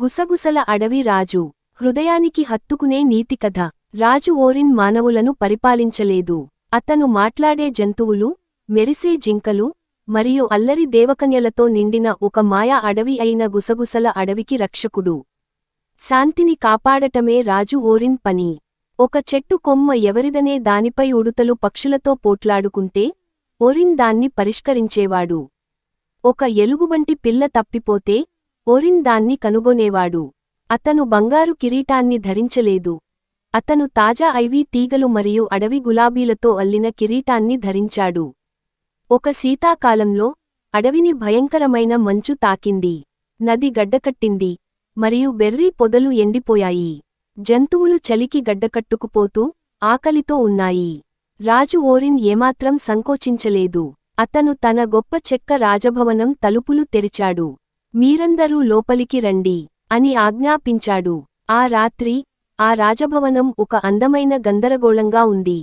గుసగుసల అడవి రాజు హృదయానికి హత్తుకునే నీతి కథ. రాజు ఓరిన్ మానవులను పరిపాలించలేదు. అతను మాట్లాడే జంతువులు, మెరిసే జింకలు మరియు అల్లరి దేవకన్యలతో నిండిన ఒక మాయా అడవి అయిన గుసగుసల అడవికి రక్షకుడు. శాంతిని కాపాడటమే రాజు ఓరిన్ పని. ఒక చెట్టు కొమ్మ ఎవరిదనే దానిపై ఉడుతలు పక్షులతో పోట్లాడుకుంటే ఓరిన్ దాన్ని పరిష్కరించేవాడు. ఒక ఎలుగుబంటి పిల్ల తప్పిపోతే ఓరిన్ దాన్ని కనుగొనేవాడు. అతను బంగారు కిరీటాన్ని ధరించలేదు. అతను తాజా ఐవీ తీగలు మరియు అడవి గులాబీలతో అల్లిన కిరీటాన్ని ధరించాడు. ఒక శీతాకాలంలో అడవిని భయంకరమైన మంచు తాకింది. నది గడ్డకట్టింది మరియు బెర్రీ పొదలు ఎండిపోయాయి. జంతువులు చలికి గడ్డకట్టుకుపోతూ ఆకలితో ఉన్నాయి. రాజు ఓరిన్ ఏమాత్రం సంకోచించలేదు. అతను తన గొప్ప చెక్క రాజభవనం తలుపులు తెరిచాడు. మీరందరూ లోపలికి రండి అని ఆజ్ఞాపించాడు. ఆ రాత్రి ఆ రాజభవనం ఒక అందమైన గందరగోళంగా ఉంది.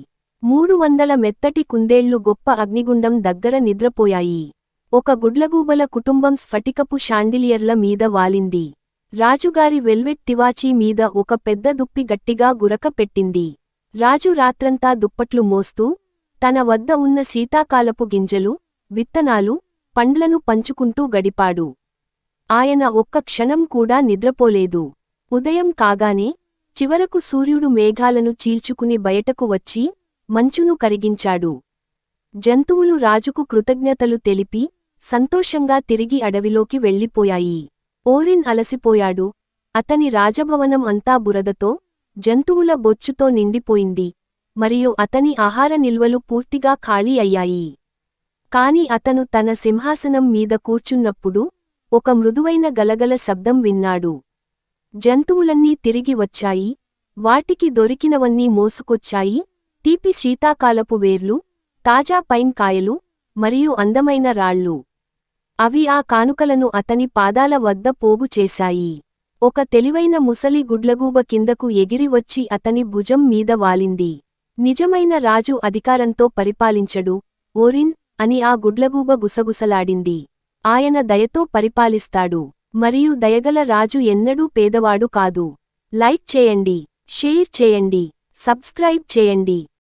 300 మెత్తటి కుందేళ్లు గొప్ప అగ్నిగుండం దగ్గర నిద్రపోయాయి. ఒక గుడ్లగూబల కుటుంబం స్ఫటికపు షాండిలియర్ల మీద వాలింది. రాజుగారి వెల్వెట్ తివాచీ మీద ఒక పెద్ద దుప్పి గట్టిగా గురక పెట్టింది. రాజు రాత్రంతా దుప్పట్లు మోస్తూ తన వద్ద ఉన్న శీతాకాలపు గింజలు, విత్తనాలు, పండ్లను పంచుకుంటూ గడిపాడు. ఆయన ఒక్క క్షణం కూడా నిద్రపోలేదు. ఉదయం కాగానే చివరకు సూర్యుడు మేఘాలను చీల్చుకుని బయటకు వచ్చి మంచును కరిగించాడు. జంతువులు రాజుకు కృతజ్ఞతలు తెలిపి సంతోషంగా తిరిగి అడవిలోకి వెళ్ళిపోయాయి. ఓరిన్ అలసిపోయాడు. అతని రాజభవనం అంతా బురదతో, జంతువుల బొచ్చుతో నిండిపోయింది మరియు అతని ఆహార నిల్వలు పూర్తిగా ఖాళీ అయ్యాయి. కాని అతను తన సింహాసనం మీద కూర్చున్నప్పుడు ఒక మృదువైన గలగల శబ్దం విన్నాడు. జంతువులన్నీ తిరిగి వచ్చాయి. వాటికి దొరికినవన్నీ మోసుకొచ్చాయి. తీపి శీతాకాలపు వేర్లు, తాజా పైన్ కాయలు మరియు అందమైన రాళ్ళు. అవి ఆ కానుకలను అతని పాదాల వద్ద పోగు చేశాయి. ఒక తెలివైన ముసలి గుడ్లగూబ కిందకు ఎగిరి వచ్చి అతని భుజం మీద వాలింది. నిజమైన రాజు అధికారంతో పరిపాలించడు, ఓరిన్ అని ఆ గుడ్లగూబ గుసగుసలాడింది. ఆయన దయతో పరిపాలిస్తాడు మరియు దయగల రాజు ఎన్నడూ పేదవాడు కాదు. లైక్ చేయండి, షేర్ చేయండి, సబ్స్క్రైబ్ చేయండి.